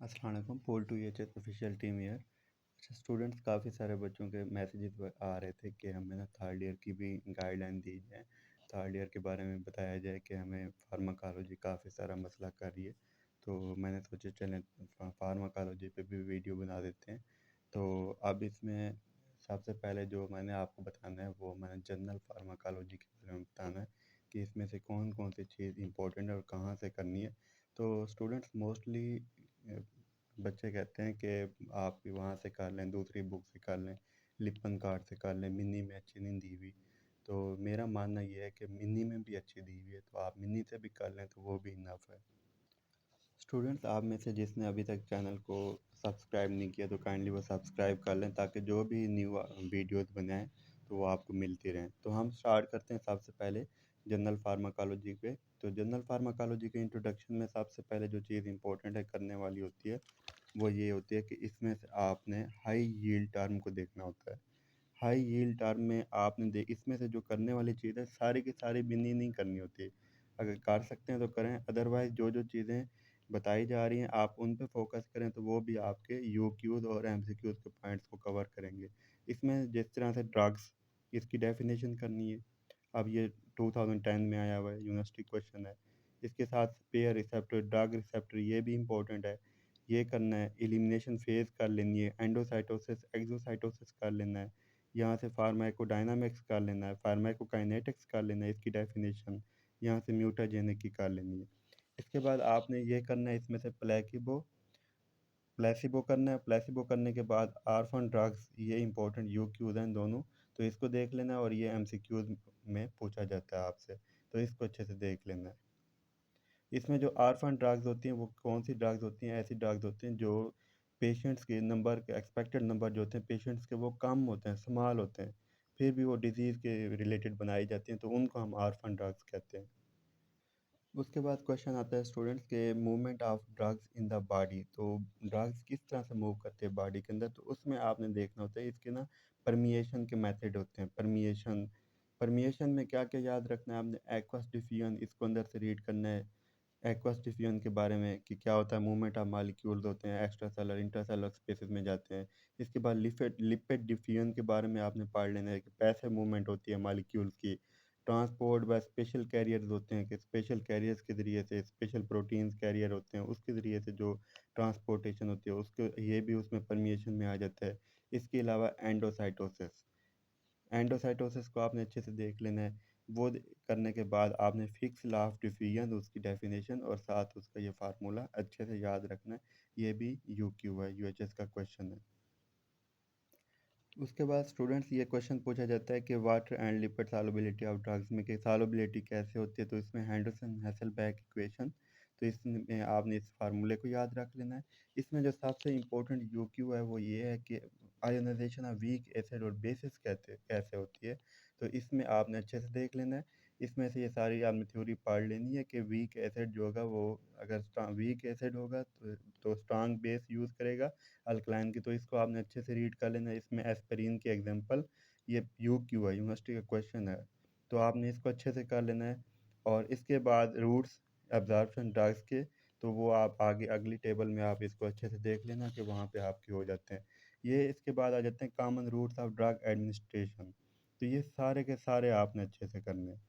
अस्सलाम वालेकुम पोल टू एच ऑफिशियल टीम ईयर। अच्छा स्टूडेंट्स, काफ़ी सारे बच्चों के मैसेजेस आ रहे थे कि हमें ना थर्ड ईयर की भी गाइडलाइन दी जाए, थर्ड ईयर के बारे में बताया जाए कि हमें फार्माकोलॉजी काफ़ी सारा मसला कर रही है। तो मैंने सोचा चलें फार्माकोलॉजी पे भी वीडियो बना देते हैं। तो अब इसमें सबसे पहले जो मैंने आपको बताना है वो मैंने जनरल फार्माकोलॉजी के बारे में बताना है कि इसमें से कौन कौन सी चीज़ इंपॉर्टेंट है और कहाँ से करनी है। तो स्टूडेंट्स मोस्टली बच्चे कहते हैं कि आप वहाँ से कर लें, दूसरी बुक से कर लें, लिप्पन कार्ड से कर लें, मिनी में अच्छी नहीं दी हुई। तो मेरा मानना ये है कि मिनी में भी अच्छी दी हुई है, तो आप मिनी से भी कर लें तो वो भी इनफ है। स्टूडेंट्स, आप में से जिसने अभी तक चैनल को सब्सक्राइब नहीं किया तो काइंडली वो सब्सक्राइब कर लें ताकि जो भी न्यू वीडियोस बनाएं तो वो आपको मिलती रहें। तो हम स्टार्ट करते हैं सबसे पहले जनरल फार्माकोलॉजी पे। तो जनरल फार्माकोलॉजी के इंट्रोडक्शन में सबसे पहले जो चीज़ इंपॉर्टेंट है करने वाली होती है वो ये होती है कि इसमें से आपने हाई यील्ड टर्म को देखना होता है। हाई यील्ड टर्म में आपने इसमें से जो करने वाली चीज़ है सारी की सारी बिनी नहीं करनी होती। अगर कर सकते हैं तो करें, अदरवाइज़ जो जो चीज़ें बताई जा रही हैं आप उन पे फोकस करें तो वो भी आपके यू क्यूज़ और एम सी क्यूज़ के पॉइंट्स को कवर करेंगे। इसमें जिस तरह से ड्रग्स, इसकी डेफिनेशन करनी है। अब ये 2010 में आया हुआ है, यूनिवर्सिटी क्वेश्चन है। इसके साथ पेयर रिसेप्टर, ड्रग रिसेप्टर, ये भी इम्पोर्टेंट है, ये करना है। एलिमिनेशन फेज़ कर लेनी है, एंडोसाइटोसिस एक्सोसाइटोसिस कर लेना है। यहाँ से फार्माकोडायनामिक्स कर लेना है, फार्माकोकाइनेटिक्स कर लेना है, इसकी डेफिनेशन। यहाँ से म्यूटाजेनिक की कर लेनी है। इसके बाद आपने ये करना है, इसमें से प्लेसिबो प्लेसिबो करना है। प्लेसिबो करने के बाद आर्फन ड्रग्स, ये इंपॉर्टेंट यू क्यूज हैं दोनों, तो इसको देख लेना है और ये एम सी क्यूज में पूछा जाता है आपसे, तो इसको अच्छे से देख लेना है। इसमें जो आर्फन ड्रग्स होती हैं वो कौन सी ड्रग्स होती हैं? ऐसी ड्रग्स होती हैं जो पेशेंट्स के नंबर के एक्सपेक्टेड नंबर जो होते हैं पेशेंट्स के वो कम होते हैं, स्मॉल होते हैं, फिर भी वो डिजीज़ के रिलेटेड बनाई जाती हैं, तो उनको हम आर्फन ड्रग्स कहते हैं। उसके बाद क्वेश्चन आता है स्टूडेंट्स के movement of drugs in the body. तो ड्रग्स किस तरह से मूव करते हैं बॉडी के अंदर, तो उसमें आपने देखना होता है इसके ना परमिएशन के मेथड होते हैं। परमिएशन परमिएशन में क्या क्या याद रखना है आपने? एक्वस डिफ्यूजन, इसको अंदर से रीड करना है एक्वस डिफ्यूजन के बारे में कि क्या होता है। मूवमेंट ऑफ मॉलिक्यूल्स होते हैं, एक्स्ट्रा सेलर इंटरसेलर स्पेसेस में जाते हैं। इसके बाद लिपिड लिपिड डिफ्यूजन के बारे में आपने पढ़ लेना है कि पैसिव मूवमेंट होती है मॉलिक्यूल्स की। ट्रांसपोर्ट व स्पेशल कैरियर्स होते हैं कि स्पेशल कैरियर्स के ज़रिए से, स्पेशल प्रोटीन्स कैरियर होते हैं उसके ज़रिए से जो ट्रांसपोर्टेशन होती है उसके, ये भी उसमें परमिएशन में आ जाता है। इसके अलावा एंडोसाइटोसिस, एंडोसाइटोसिस को आपने अच्छे से देख लेना है। वो करने के बाद आपने फिक्स लॉ ऑफ डिफ्यूजन, उसकी डेफिनेशन और साथ उसका ये फार्मूला अच्छे से याद रखना है। ये भी यू क्यू है, यू एच एस का क्वेश्चन है। उसके बाद स्टूडेंट्स ये क्वेश्चन पूछा जाता है कि water and lipid solubility of drugs में कि सॉल्युबिलिटी कैसे होती है, तो इसमें हैंडरसन हैसलबैक इक्वेशन, तो इसमें आपने इस फार्मूले को याद रख लेना है। इसमें जो सबसे इम्पोर्टेंट यू क्यू है वो ये है कि आयोनाइजेशन ऑफ वीक एसिड और बेसिस कहते कैसे होती है, तो इसमें आपने अच्छे से देख लेना है। इसमें से ये सारी आपने थ्योरी पढ़ लेनी है कि वीक एसिड जो होगा वो, अगर वीक एसिड होगा तो स्ट्रांग बेस यूज़ करेगा अल्कलाइन की, तो इसको आपने अच्छे से रीड कर लेना है। इसमें एस्पिरिन की एग्जांपल, ये यू क्यू है, यूनिवर्सिटी का क्वेश्चन है, तो आपने इसको अच्छे से कर लेना है। और इसके बाद रूट्स एब्जॉर्प्शन ड्रग्स के, तो वो आप आगे अगली टेबल में आप इसको अच्छे से देख लेना कि वहाँ पे आपके हो जाते हैं। ये इसके बाद आ जाते हैं common routes of drug administration, तो ये सारे के सारे आपने अच्छे से करने हैं।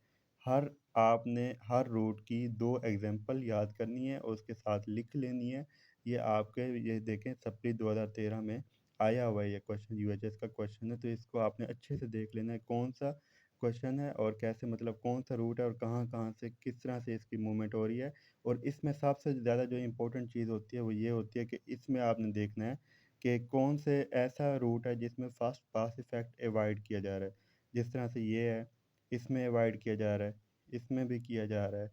हर आपने हर रूट की 2 एग्जांपल याद करनी है और उसके साथ लिख लेनी है। ये आपके, ये देखें सप्ली 2013 में आया हुआ है ये क्वेश्चन, यूएचएस का क्वेश्चन है, तो इसको आपने अच्छे से देख लेना है कौन सा क्वेश्चन है और कैसे, मतलब कौन सा रूट है और कहाँ कहाँ से किस तरह से इसकी मूवमेंट हो रही है। और इसमें सबसे ज़्यादा जो इम्पोर्टेंट चीज़ होती है वो ये होती है कि इसमें आपने देखना है कि कौन से ऐसा रूट है जिसमें फर्स्ट पास इफेक्ट अवॉइड किया जा रहा है। जिस तरह से ये है, इसमें अवॉइड किया जा रहा है, इसमें भी किया जा रहा है,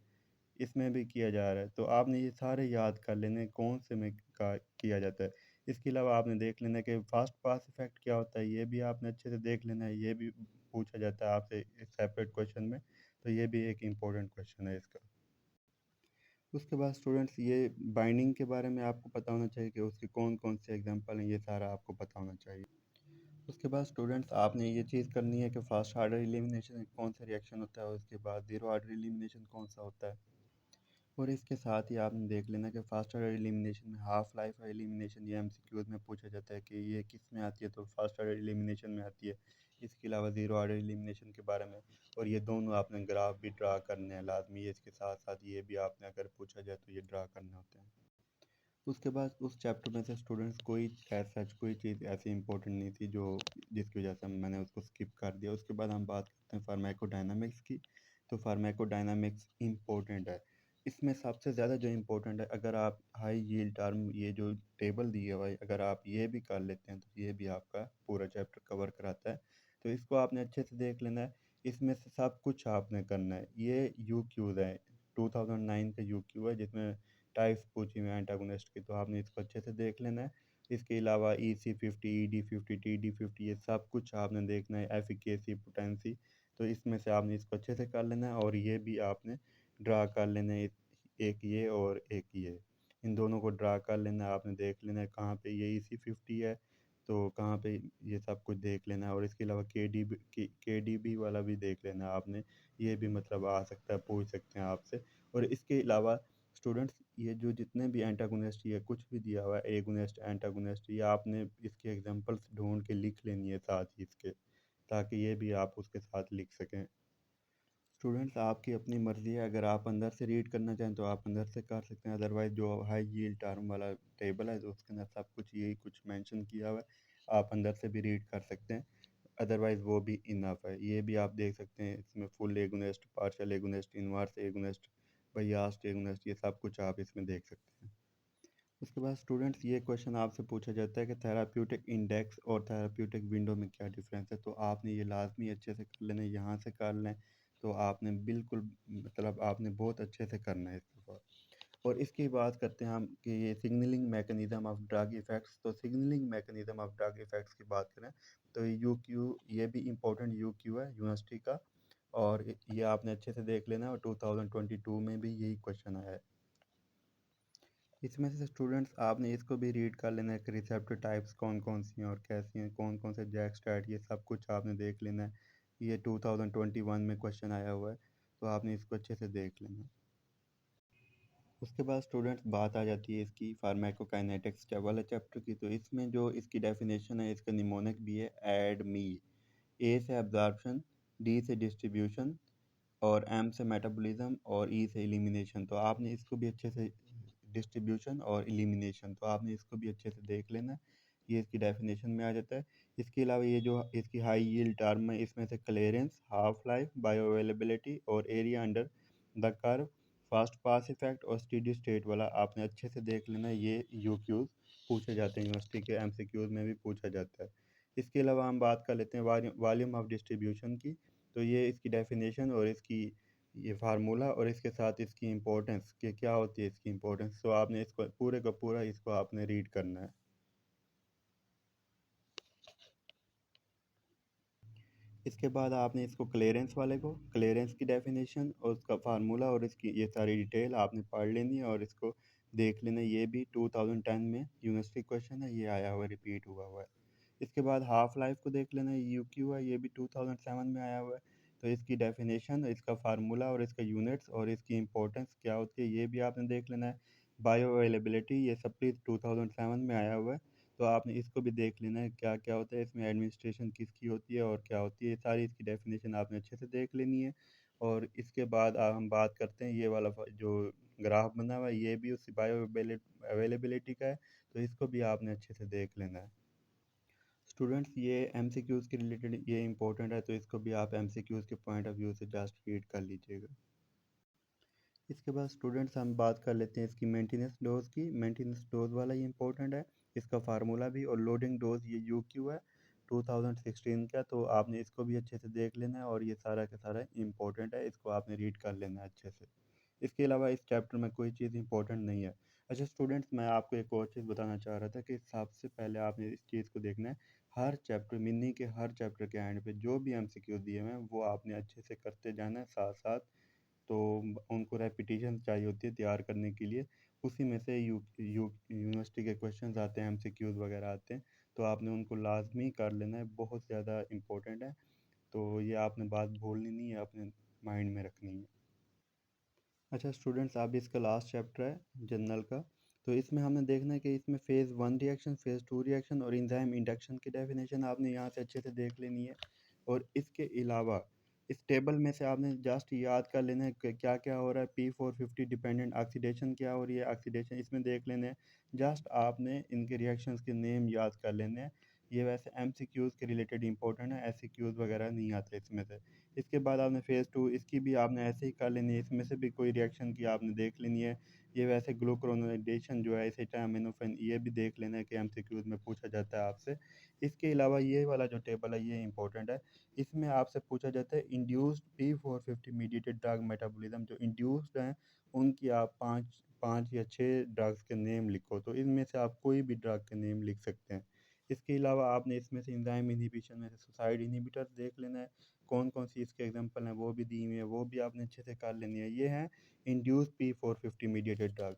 इसमें भी किया जा रहा है, तो आपने ये सारे याद कर लेने कौन से में का किया जाता है। इसके अलावा आपने देख लेना है कि फास्ट पास इफ़ेक्ट क्या होता है, ये भी आपने अच्छे से देख लेना है, ये भी पूछा जाता है आपसे एक सेपरेट क्वेश्चन में, तो ये भी एक इम्पोर्टेंट क्वेश्चन है इसका। उसके बाद स्टूडेंट्स ये बाइंडिंग के बारे में आपको पता होना चाहिए कि उसके कौन-कौन से एग्ज़ाम्पल हैं, ये सारा आपको पता होना चाहिए। उसके बाद स्टूडेंट्स आपने ये चीज़ करनी है कि फास्ट ऑर्डर एलिमिनेशन कौन सा रिएक्शन होता है, उसके बाद ज़ीरो ऑर्डर एलिमिनेशन कौन सा होता है। और इसके साथ ही आपने देख लेना कि फास्ट ऑर्डर एलिमिनेशन में हाफ लाइफ एलिमिनेशन ये एमसीक्यूज में पूछा जाता है कि ये किस में आती है, तो फास्ट ऑर्डर एलिमिनेशन में आती है। इसके अलावा ज़ीरो ऑर्डर एलिमिनेशन के बारे में, और ये दोनों आपने ग्राफ भी ड्रा करने हैं लाजमी है। इसके साथ साथ ये भी आपने अगर पूछा जाए तो ये ड्रा करने होते हैं। उसके बाद उस चैप्टर में से स्टूडेंट्स कोई एज सच कोई चीज़ ऐसी इंपॉर्टेंट नहीं थी जो जिसकी वजह से मैंने उसको स्किप कर दिया। उसके बाद हम बात करते हैं फार्माकोडायनामिक्स की। तो फार्माकोडायनामिक्स इम्पोर्टेंट है। इसमें सबसे ज़्यादा जो इम्पोर्टेंट है, अगर आप हाई यील्ड टर्म ये जो टेबल दी है भाई, अगर आप ये भी कर लेते हैं तो ये भी आपका पूरा चैप्टर कवर कराता है। तो इसको आपने अच्छे से देख लेना है। इसमें से सब कुछ आपने करना है। ये यू क्यूज़ है, 2009 का यू क्यू है जिसमें टाइप्स पूछी हुई हैं एंटागोनिस्ट की, तो आपने इसको अच्छे से देख लेना है। इसके अलावा EC50 ED50 TD50 ये सब कुछ आपने देखना है, एफिकेसी पोटेंसी। तो इसमें से आपने इसको अच्छे से कर लेना है, और ये भी आपने ड्रा कर लेना है, एक ये और एक ये, इन दोनों को ड्रा कर लेना है। आपने देख लेना है कहाँ पे ये EC50 है, तो कहाँ पे ये सब कुछ देख लेना है। और इसके अलावा KDB वाला भी देख लेना है आपने। ये भी मतलब आ सकता है, पूछ सकते हैं आपसे। और इसके अलावा स्टूडेंट्स ये जो जितने भी एंटागोनिस्ट या कुछ भी दिया हुआ है, एगोनिस्ट एंटागोनिस्ट, ये आपने इसके एग्जांपल्स ढूंढ के लिख लेनी है साथ ही इसके, ताकि ये भी आप उसके साथ लिख सकें। स्टूडेंट्स आपकी अपनी मर्ज़ी है, अगर आप अंदर से रीड करना चाहें तो आप अंदर से कर सकते हैं, अदरवाइज़ जो हाई यील्ड टर्म वाला टेबल है तो उसके अंदर सब कुछ यही कुछ मेंशन किया हुआ है, आप अंदर से भी रीड कर सकते हैं। अदरवाइज़ वो भी इनफ है। ये भी आप देख सकते हैं, इसमें full agonist, partial agonist, inverse agonist, biased agonist, ये सब कुछ आप इसमें देख सकते हैं। उसके बाद स्टूडेंट्स ये क्वेश्चन आपसे पूछा जाता है कि थेराप्यूटिक इंडेक्स और थेराप्यूटिक विंडो में क्या डिफरेंस है, तो आपने ये लाजमी अच्छे से कर लेना है, यहाँ से कर लें तो आपने बिल्कुल मतलब आपने बहुत अच्छे से करना है इसके बाद। और इसकी बात करते हैं हम कि ये signalling mechanism of drug effects, तो signalling mechanism of drug effects की बात करें तो यू क्यू ये भी इम्पोर्टेंट यू क्यू है यूनिवर्सिटी का, और ये आपने अच्छे से देख लेना है, और 2022 में भी यही क्वेश्चन आया है। इसमें से स्टूडेंट्स आपने इसको भी रीड कर लेना है कि रिसेप्टर टाइप्स कौन कौन सी हैं और कैसी हैं, कौन कौन से जैक स्टैट, ये सब कुछ आपने देख लेना है। ये 2021 में क्वेश्चन आया हुआ है, तो आपने इसको अच्छे से देख लेना है। उसके बाद स्टूडेंट्स बात आ जाती है इसकी फार्माकोकाइनेटिक्स वाला चैप्टर की। तो इसमें जो इसकी डेफिनेशन है, इसका निमोनिक भी है एड मी। ए से एब्जॉर्प्शन, डी से डिस्ट्रीब्यूशन, और एम से मेटाबॉलिज्म, और ई से एलिमिनेशन। तो आपने इसको भी अच्छे से डिस्ट्रीब्यूशन और एलिमिनेशन, तो आपने इसको भी अच्छे से देख लेना है। ये इसकी डेफिनेशन में आ जाता है। इसके अलावा ये जो इसकी हाई यील्ड टर्म है, इसमें से clearance, half life, bioavailability और area under the curve, fast pass effect और स्टेडी स्टेट वाला आपने अच्छे से देख लेना है। ये यूक्यूज पूछे जाते हैं, यूनिवर्सिटी के एमसीक्यूज में भी पूछा जाता है। इसके अलावा हम बात कर लेते हैं वॉल्यूम ऑफ डिस्ट्रीब्यूशन की। तो ये इसकी डेफिनेशन और इसकी ये फार्मूला और इसके साथ इसकी इम्पोर्टेंस कि क्या होती है इसकी इम्पोर्टेंस, तो आपने इसको पूरे का पूरा इसको आपने रीड करना है। इसके बाद आपने इसको क्लियरेंस वाले को, क्लियरेंस की डेफिनेशन और उसका फार्मूला और इसकी ये सारी डिटेल आपने पढ़ लेनी है, और इसको देख लेना। ये भी 2010 में यूनिवर्सिटी क्वेश्चन है, ये आया हुआ है, रिपीट हुआ है। इसके बाद हाफ लाइफ को देख लेना, यू क्यू है, ये भी 2007 में आया हुआ है। तो इसकी डेफिनेशन, इसका फार्मूला और इसका यूनिट्स और इसकी इंपॉर्टेंस क्या होती है, ये भी आपने देख लेना है। बायो अवेलेबिलिटी ये सब भी 2007 में आया हुआ है, तो आपने इसको भी देख लेना है क्या क्या होता है इसमें, एडमिनिस्ट्रेशन किसकी होती है और क्या होती है, ये सारी इसकी डेफिनेशन आपने अच्छे से देख लेनी है। और इसके बाद हम बात करते हैं ये वाला जो ग्राफ बना हुआ है, ये भी उसी बायो अवेलेबिलिटी का है, तो इसको भी आपने अच्छे से देख लेना है। स्टूडेंट्स ये एमसीक्यूज़ के रिलेटेड ये इंपॉर्टेंट है, तो इसको भी आप एमसीक्यूज़ के पॉइंट ऑफ व्यू से जस्ट रीड कर लीजिएगा। इसके बाद स्टूडेंट्स हम बात कर लेते हैं इसकी मेंटेनेंस डोज की। मेंटेनेंस डोज वाला ये इंपॉर्टेंट है, इसका फार्मूला भी, और लोडिंग डोज ये यू क्यू है 2016 का, तो आपने इसको भी अच्छे से देख लेना है, और ये सारा का सारा इंपॉर्टेंट है, इसको आपने रीड कर लेना है अच्छे से। इसके अलावा इस चैप्टर में कोई चीज़ इंपॉर्टेंट नहीं है। अच्छा स्टूडेंट्स, मैं आपको एक और चीज़ बताना चाह रहा था कि सबसे पहले आपने इस चीज़ को देखना है, हर चैप्टर मिनी के हर चैप्टर के एंड पे जो भी एमसीक्यू दिए हुए हैं वो आपने अच्छे से करते जाना है साथ साथ। तो उनको रेपिटेशन चाहिए होती है तैयार करने के लिए। उसी में से यूनिवर्सिटी के क्वेश्चंस आते हैं, एमसीक्यूज़ वगैरह आते हैं, तो आपने उनको लाजमी कर लेना है, बहुत ज़्यादा इंपॉर्टेंट है। तो ये आपने बात भूलनी नहीं है, अपने माइंड में रखनी है। अच्छा स्टूडेंट्स, अभी इसका लास्ट चैप्टर है जनरल का। तो इसमें हमें देखना है कि इसमें फ़ेज़ 1 रिएक्शन, फ़ेज़ 2 रिएक्शन और एंजाइम इंडक्शन की डेफिनेशन आपने यहाँ से अच्छे से देख लेनी है। और इसके अलावा इस टेबल में से आपने जस्ट याद कर लेना है कि क्या-क्या हो रहा है। P450 डिपेंडेंट ऑक्सीडेशन क्या हो रही है, ऑक्सीडेशन इसमें देख लेने हैं। जस्ट आपने इनके रिएक्शंस के नेम याद कर लेने हैं। ये वैसे एमसीक्यूज़ के रिलेटेड इंपॉर्टेंट है, एससीक्यूज़ वगैरह नहीं आते इसमें से। इसके बाद आपने फ़ेज़ 2 इसकी भी आपने ऐसे ही कर लेनी है, इसमें से भी कोई रिएक्शन की आपने देख लेनी है। ये वैसे ग्लूकुरोनाइजेशन जो है एसिटामिनोफ़ेन, ये भी देख लेना है कि एमसीक्यूज़ में पूछा जाता है आपसे। इसके अलावा ये वाला जो टेबल है ये इम्पोर्टेंट है। इसमें आपसे पूछा जाता है induced P450 mediated drug metabolism, जो इंड्यूस्ड हैं उनकी आप 5 या 6 ड्रग्स के नेम लिखो। तो इनमें से आप कोई भी ड्रग के नेम लिख सकते हैं। इसके अलावा आपने इसमें से एंजाइम इन्हिबिशन में से सुसाइड इन्हिबिटर देख लेना है। कौन-कौन सी इसके एग्ज़ाम्पल हैं वो भी दी हुई है, वो भी आपने अच्छे से कर लेनी है। ये हैं इंड्यूस्ड P450 मीडिएटेड ड्रग।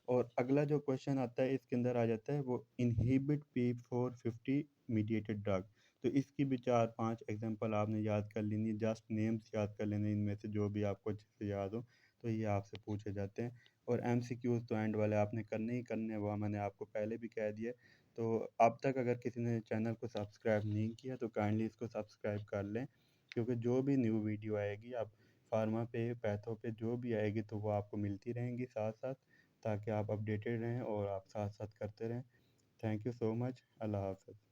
और अगला जो क्वेश्चन आता है इसके अंदर आ जाता है वो इनहिबिट P450 मीडिएटेड ड्रग। तो इसकी भी 4-5 एग्ज़ाम्पल आपने याद कर लेनी है, जस्ट नेम्स याद कर लेने हैं इनमें से जो भी आपको अच्छे से याद हो, तो ये आपसे पूछे जाते हैं। और एमसीक्यूज़ तो एंड वाले आपने करने ही करने हैं, वो मैंने आपको पहले भी कह दिया। तो अब तक अगर किसी ने चैनल को सब्सक्राइब नहीं किया तो काइंडली इसको सब्सक्राइब कर लें, क्योंकि जो भी न्यू वीडियो आएगी अब फार्मा पे, पैथो पे जो भी आएगी तो वो आपको मिलती रहेंगी साथ-साथ, ताकि आप अपडेटेड रहें और आप साथ-साथ करते रहें। Thank you so much. अल्लाह हाफ़िज़।